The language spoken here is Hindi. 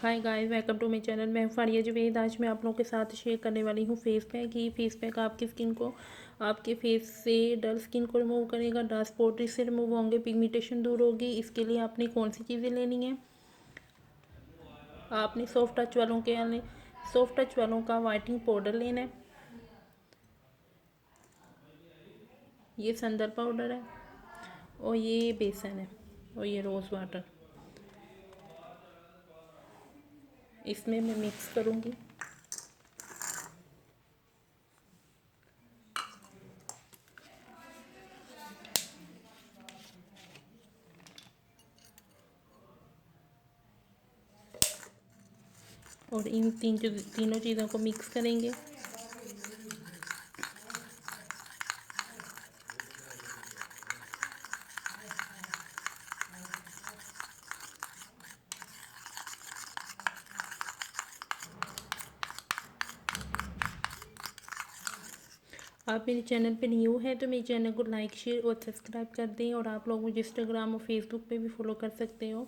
Hi guys, welcome to my channel. मैं हूं फारिया जवेद। आज मैं आप लोगों के साथ शेयर करने वाली हूं फेस पैक। ये फेस पैक आपकी स्किन को, आपके फेस से डल स्किन को रिमूव करेगा, डार्क स्पॉट इससे रिमूव होंगे, पिगमेंटेशन दूर होगी। इसके लिए आपने कौन सी चीज़ें लेनी है? आपने सॉफ्ट टच वालों का वाइटनिंग पाउडर लेना है। ये संदल पाउडर है और ये बेसन है और ये रोज़ वाटर। इसमें मैं मिक्स करूँगी। और इन तीनों चीज़ों को मिक्स करेंगे। आप मेरे चैनल पे न्यू है तो मेरे चैनल को लाइक शेयर और सब्सक्राइब कर दें। और आप लोग मुझे इंस्टाग्राम और फेसबुक पे भी फॉलो कर सकते हो।